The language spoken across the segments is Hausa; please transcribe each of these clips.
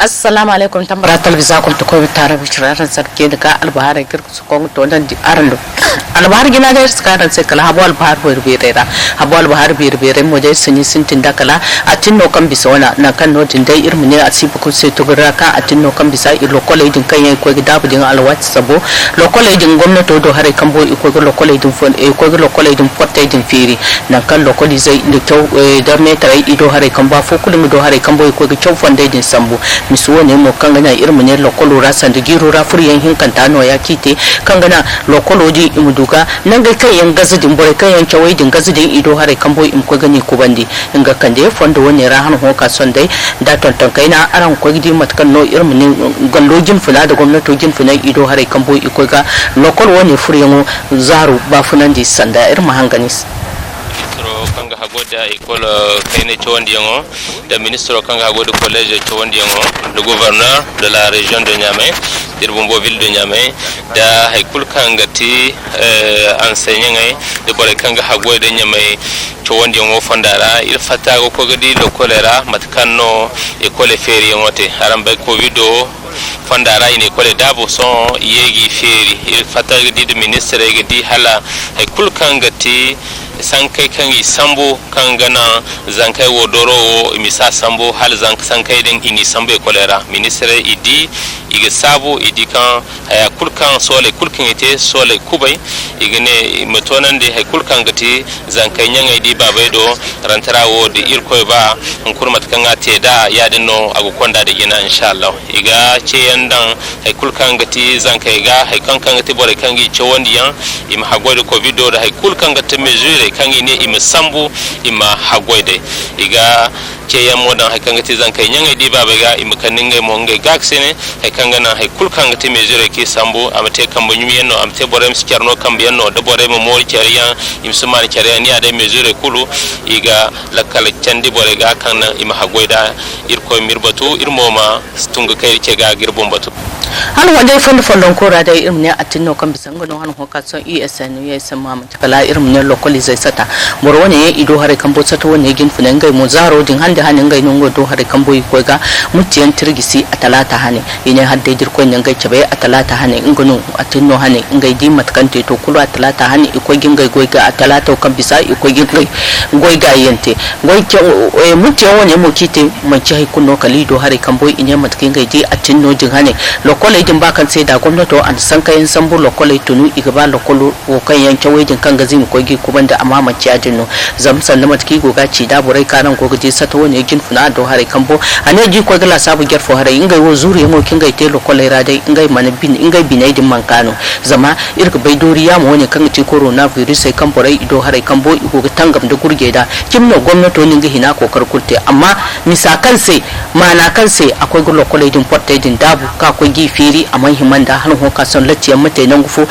assalamu alaikum tambara talbiza kun to ko tare bi tiraran sarki daga albahar kirku su ko to dan di arando albahar gina da skaran sai kala habo albahar bo rubera habo albahar bi rubera mo dai sunyi sintin da kala atin no kan bisa wana na kan no din dai irmu ne asibu kun sai to gura ka atin no kan bisa ir lokole din kan yayi ko gida budin alwat sabo lokole din gwamnati do hare kan bo ko lokole din fon ko lokole din potte din firi na kan lokoli zai da kyau da me tare ido hare kan ba fo kulum do hare kan bo ko ga kyau fon dai din sambo misu wone mo kangana irmu ne lokolo rasan da giro rafuriyan hinkanta no ya kite kangana lokolo di imuduga nan ga kai yan gazidin bore kai yan kawai din gazidin ido hare kan boy im ko gani ku bandi inga kande fondo wone rahan ho ka son dai da tonton kai na aran ko gidi matkan no irmu ne gallojin fula da gwamnatojin fula ido hare kan boy iko ga lokolo wone furiyan zaru ba funan di sanda irmu hanganis kanga hagoda école kayne chawandiyongo de ministre kanga hagoda collège chawandiyongo le gouverneur de la région de Niamey Dirbombo ville de Niamey da haykul kanga ti enseignant de bore kanga hagoda Niamey chawandiyongo fandara il fatago ko gadi le choléra matkanno école feriyango te arambe covido fandara ine kole dabo son yegi feri il fatago di ministre gadi hala haykul kanga ti sankai kangi sambo kangana zankai wodoro imisa sambo hal sankai den ini sambo e kolera ministre idi ige sabo idi kan aya kulkan sole kulkan ite sole kubai igene metonan de hay kulkan gati zankai nyanga idi babedo rantara wodi irkoy ba kurmat kan ate da yadin no agu konda de gina inshallah iga ce yandan hay kulkan gati zankai ga hay kankan gati bore kangi chewondiyan im hagode covid do hay kulkan gati mesure kangi ne ima sambu ima hagwede iga ke yamo dan hakan gati zan kai nyanga di baba ga ima kaninga mo ngai gaksene hakan na hay kulkan gati mejure ke sambu amate kan banyu yenno amate borem skerno kan biyenno da borem mo keriya imsuma keriya ni ade mejure kulu iga lakal candi bore ga kan ima hagweda irko mirbatu irmoma tunga kai ke ga girbon batu hal wanda fondo kora da irmne atinno kan bisango no han hoka son ESN ya sama kala irmne lokali zai sata bor woni ya ido hare kan botsato woni gin funan gai mo zaro din hande hanin gai nongo do hare kan boyi ko ga mutiyan tirgisi a talata hane ine hadde dir ko nyan gai cabe a talata hane ingono atinno hane ngai di matkante to kulu a talata hane iko gin gai goi ga a talata kan bisa iko gin gai goi ga yente goi ke mutiyan woni mo kite man ci hay kunno kali do hare kan boyi ine matkin gai di atinno din hane lokole din bakan sai da gwamnato an san kayan sambu lokole tunu igaba lokolo ko kan yanke wajin kan gazin ko gi kuma da amama ciyadino zamsan na matki goga ci da burai karan ko gaje sato wani gin funa do hare kambo ane ji ko gala sabu gerfo hare ingai wo zuri mo kingai te lokole radai ingai manabin ingai binai din mankano zama irka bai doriya mo wani kan ci corona virus sai kan burai do hare kambo ko tangam da gurge da kimno gwamnato nin ga hina ko karkulte amma misakan sai mana kan sai akwai lokole din portai din dabu ka ko gi firi a himan da har hoka son latiyan mate nan gufo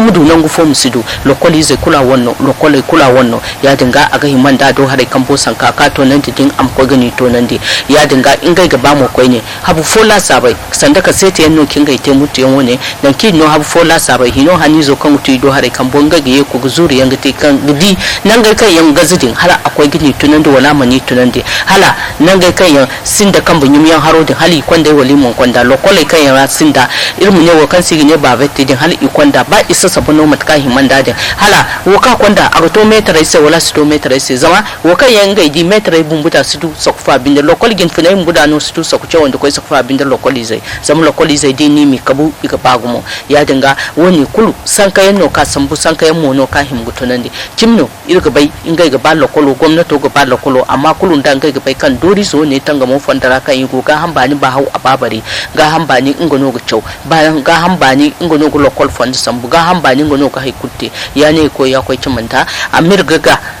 mudu nan gufo musidu lokoli zai kula wannan lokoli kula wannan ya dinga a ga himan da do hare kambo san kaka to nan din am ko gani to nan di ya dinga in ga ba mu koi ne habu fola sabai sanda ka sai ta yanno kin ga te mutu yan wone dan kin no habu fola sabai hino hani zo kan mutu do hare kambo ga ga ko guzuri yan ga te kan gidi nan ga kai yan gazidin hala akwai gini tunan da wala mani tunan di hala nan ga kai yan sinda kan bunyum yan haro din hali kwanda wali mun kwanda lokoli kai yan sinda irmu ne wa kan sigi ne ba vette din hal ikonda ba isa sabuno matka himan dadin hala wo ka konda a to meter sai wala sto meter sai zama wo kan yan ga di meter bumbuta su sakfa bin da lokol gin funai mbuda no su saku ce wanda kai sakfa bin da lokol zai zama lokol zai din ni mi kabu iga bagumo ya dinga woni kulu san kayan no ka sambu san kayan mono ka him gutunan di kimno irga bai inga ga ba lokol gwamnato ga ba lokol amma kulun dan ga bai kan dori so ne tanga mo fandara kan yi go ga hambani ba hau ababare ga hambani ingono ga chau bayan ga hambani ingono go local fund sambu ga hambani ingono ga haikutte yani ko ya koy cimanta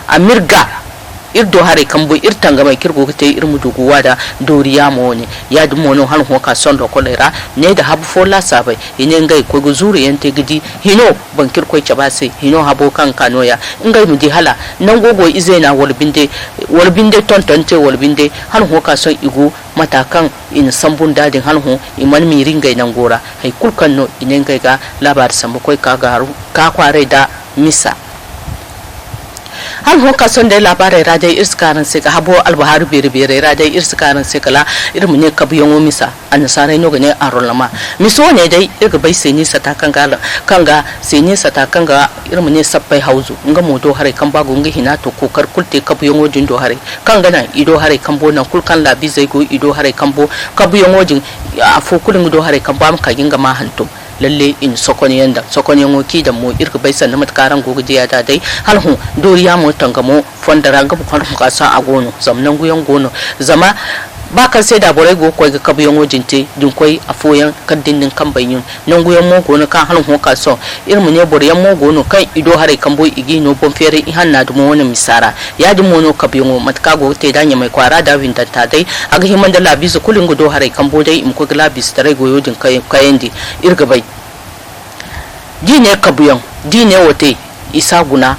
amirga irdo hare kambo irtanga mai kirgo kete irmu dugu wada doriya mo ne ya du mono han ho ka son do kolera ne da habu fola sabai ine ngai ko guzuri yante gidi hino ban kirko ba sai hino habo kan kanoya ngai mu di hala nan gogo izena walbinde tontonte walbinde han ho ka son igu matakan in sambun dadin han ho iman mi ringai nan gora hay kulkan no ine ngai ga labar sambu koy ka garu ka kware da misa han ho ka son da labarai radai irskaran sai ka habo albahar bere radai irskaran sai kala irin ne ka biyo misa annasarai no gane arolama miso ne dai irga bai sai ni sata kanga sai ni sata kanga irin ne sabbai hauzu nga modo hare kan bago nga hina to kokar kulte ka biyo ngojin do hare kanga na ido hare kan bo nan kulkan labi zai go ido hare kan bo ka biyo ngojin a fo kulin do hare kan ba mu ka ginga ma hanto lalle in sokoni yanda sokoni ngoki da mu irka bai san mat karan gogo jiya da dai hal hu doriya mu tangamo fondara ga kan ka sa agono zamnan guyan gono zama ba kan sai da borai go koi ga kabiyon wojinte din koi afoyan kaddin din kan bayun nan guyan mo gono kan hal hu ka so irmu ne boryan mo gono kan ido hare kan boy igi no bon fere i hanna dum wona misara ya dum mono kabiyon mat ka go te danya mai kwara da winta ta dai aga himan da labisu kulin go do hare kan bo dai im ko labis tare go yojin kayandi irga bai dine kabiyon dine wote isa guna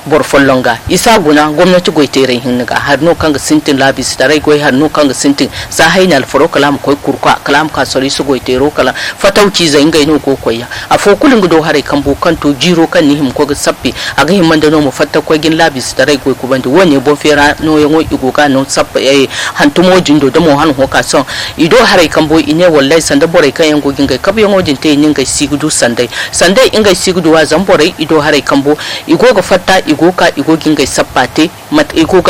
borfollonga isa guna gwamnati goitere hinga har no kanga sintin labis tare goy har no kanga sintin sa hainal foro kalam koy kurka kalam ka sori su goitero kala fatauci zai ngai no ko koya a fo kulin gudo hare kambu kanto jiro kan ni him ko ga sappi aga him manda no mo fatta ko gin labis tare goy ku bande woni bon fera no yango igo ka no sappa hantumo jindo da mo han ho ka son ido hare kambu ine wallahi sanda bore kan yango ginga kab yango jinte nin ga sigudu sandai ingai sigudu wa zambore ido hare kambu igo ga fatta igo gingai sappate mat igo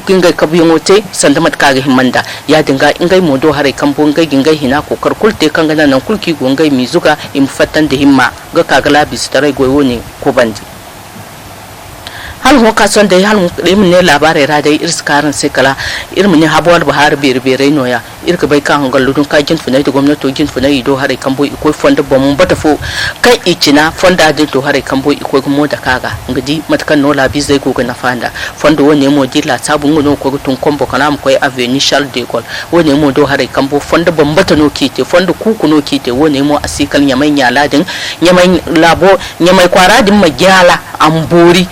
gingai kabiyongote sanda mat kaga himanda ya dinga ingai modo hare kambo ngai gingai hina ko karkulte kanga nan kulki go ngai mizuga im fatan da himma ga kaga labis tare goyo ne ko bandi hal ho ka son da hal mun ne labare ra dai irskaran sai kala irmun ne habwal bahar bere noya irka bai kan hangal ludun ka jin funai da gwamnati jin funai do hare kambo iko fonda bom bata fo kai icina fonda din to hare kambo iko mo da kaga ngadi matkan no labi zai go na fanda fondo woni mo dilla sabun no ko tun kombo kana am koy avenue Charles de Gaulle woni mo do hare kambo fonda bom bata no kite fonda kuku no kite woni mo asikal nyamai nyaladin nyamai labo nyamai kwara din magyala ambori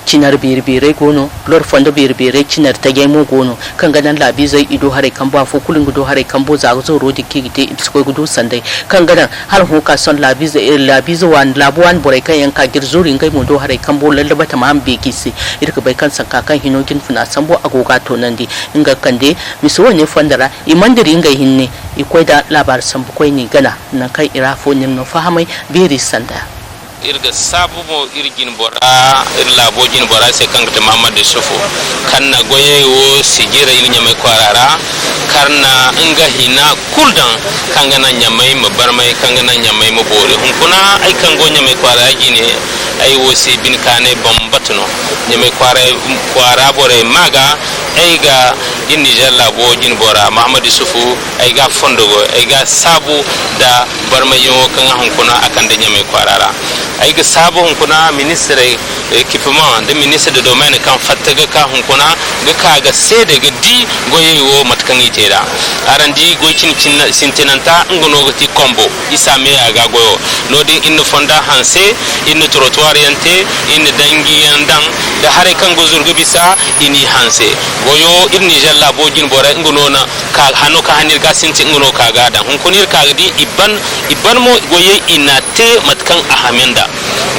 cinar bere gono lor fondo bere cinar ta gemo gono kan ganan labi zai ido hare kan ba fo kulin gudo hare kan bo za zo rodi kigite isko gudo sandai kan ganan har ho ka son labi zai wan labuwan bore kan yanka girzuri ngai mo do hare kan bo lallaba ta mam be kisi irka bai kan sanka kan hinogin funa sambo agoga to nandi inga kande miso ne fondara imandiri ngai hinne ikoi da labar sambu koi ni gana nan kai irafo nin no fahamai beri sanda irga sabu mo irgin bora irla bojin bora se kangta Muhammad Sufu kanna goye wo sigira ilnya mai kwarara karna inga hina kuldan kangana nyamai mabarmai kangana nyamai mabore hunkuna ai kango nyamai kwarara gine ai wo se bin kane bambatno nyamai kwara bore maga ai ga in Niger la bojin bora Muhammad Sufu ai ga fondogo ai ga sabu da barmayo kan hunkuna akan da nyamai kwarara ai ga sabon kuna ministre équipement de ministre de domaine kan fattaga ka hun kuna ga ka ga sai daga di goyewo matkan ite da arandi goicin sintinanta ngono gati combo isa me aga goyo no din in fonda hanse in trottoir yante in dangi yandan da hare kan gozurgo bisa ini hanse goyo in Niger la bojin bora ngono na ka hano ka hanir ga sinti ngono ka ga dan hun kunir ka di iban mo goye inate matkan ahamenda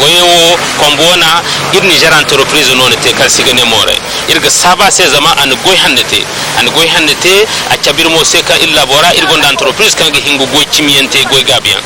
goyewo kombona ir Niger entreprise non te kal sigane more irga saba se zama an goy hannete a cabir mo se ka illa bora irgonda entreprise kan ga hingo goy cimiyente goy gabiyan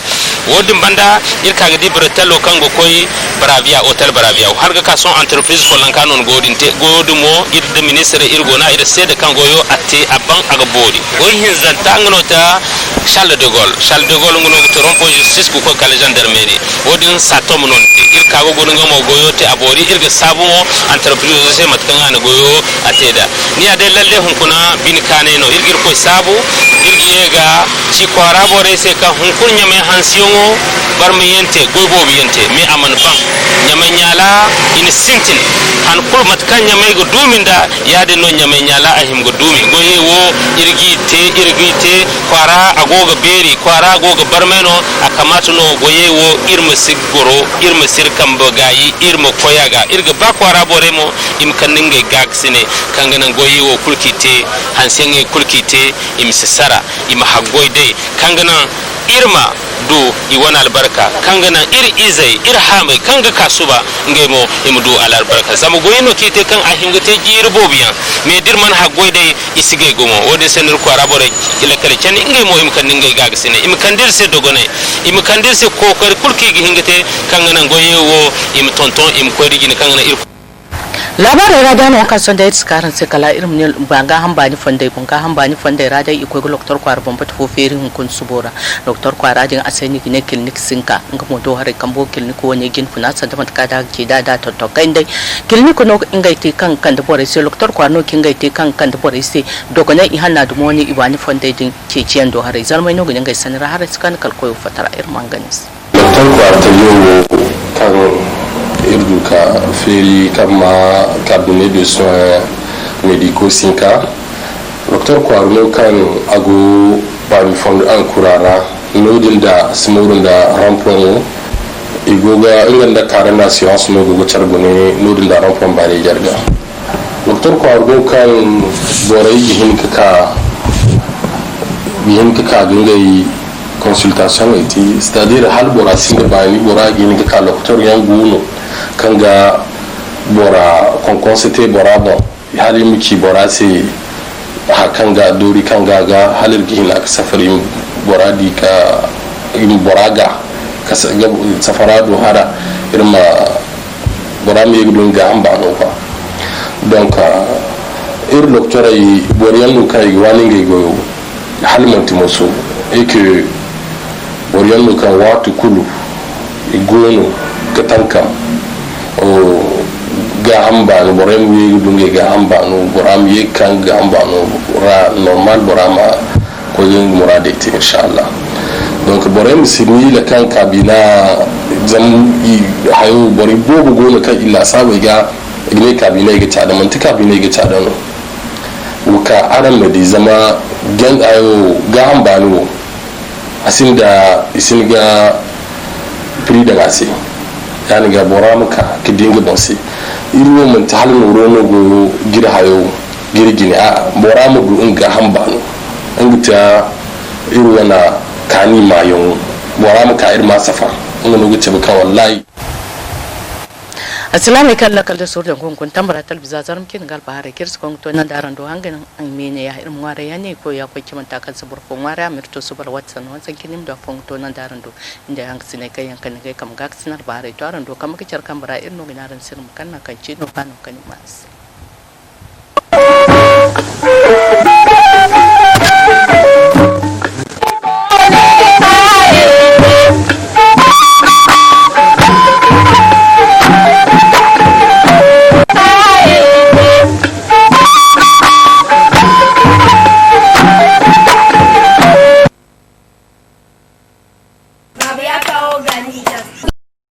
wodin banda ir ka ga di bretelo kan go koy Bravia hotel Bravia har ga kason entreprise ko lan kanon godinte godumo ir de ministre irgona ir se de kan goyo atte aban aga bodi goy hin zanta ngonota Charles de Gaulle ngono to rompo justice ko kala gendarmerie wodin satom non ir ka go gono mo goyo te abori irga sabu mo entreprise se matkan ana goyo ateda ni ade lalle hun kuna bin kane no irgir ko sabu irgiega ci kwara bore se ka hun kun nyame hansiyo barmi yente goybo yente me aman ban nyame nyala in sintin han kul matkan nyame go duminda yade no nyame nyala ahim go dumi goyewo irgite kwara agoga beri kwara agoga barmeno akamatu no goyewo irma sigoro irma sirkan bagayi irma koyaga irga ba kwara boremo imkaninga gaksine kangana goyewo kulkite hansenge kulkite imsisara ima hagoide kangana irma do iwana albarka kanga nan izai hamai kanga kasuba ngai mo imdu albarka zamu goyino kite kan ahingate jirbo biya me dirman haggoy dai isigay gomo wode senir ko arabore kila kala ken ngai mo imkan ngai gaga sine imkan dir se dogone imkan dir se ko ko kulki gi hingate kanga nan goyewo im tonton im ko rigini kanga nan labarai rada no kan son da its karan se kala irin ne banga hambani fonde bunga hambani fonde rada iko doktor kwar bomba to feri hun kun subora doktor kwar radin asani ne clinic sinka nga mo do hare kambo clinic woni gin funa sa da matka da ke da to kai dai clinic no ingai te kan da bore se doktor kwar no kingai te kan da bore se dogone i hanna du moni ibani fonde din ke ciyan do hare zalmai no gin ngai sanira hare skan kal koyo fatara irman ganis doktor kwar ta yo kan irduka feri kama cabinet de soins médicaux sinka docteur Kwarno kan ago bani fond an kurara nodin da smurun da rampon igoga inganda karana science no go charbone nodin da rampon bani jarga docteur Kwarno kan borai gihin ka gingai consultation eti c'est-à-dire hal bora singa bani bora gihin ka docteur yanguno kanga bora konkonsete bora bon hali miki bora se hakanga dori kanga ga halir gihin aka safari bora di ka bora ga safara do hada irma bora mi gudun ga amba no fa donc docteur ay borian no kai wani ngai go hal montimoso et que borian no kan watu kulu igono katanka o ga hamba no borem wi dunge ga hamba no boram ye kan ga hamba no ra normal borama ko yin murade ti inshallah donc borem sini la kan kabina zam i hayo bori bobo gona kan illa sabai ga ne kabina ga tada man kabina ga tada no uka aran medi zama gan ayo ga hamba no asinda isinga pri da gasi yani ga boramuka ki dinga bonsi iro mun ta halin rono go gira hayo girgini a boramu du inga hambano ingita iro wana kani mayon boramuka irma safa ngono guce baka wallahi assalamu alaikum lakal surdan kun tambara talbiza zarum kin gal bahare kirs kon to nan daran do hangan an mene ya irin ware ya ne ko ya ko kiman takan sabur ko ware amirto subar watsan watsan kinim da fon to nan daran do inda yang sine kai yankan kai kam gak sinar bahare to aran do kam kicar kam bara irin no ginaran sirum kan na kan ci no kanu kan mas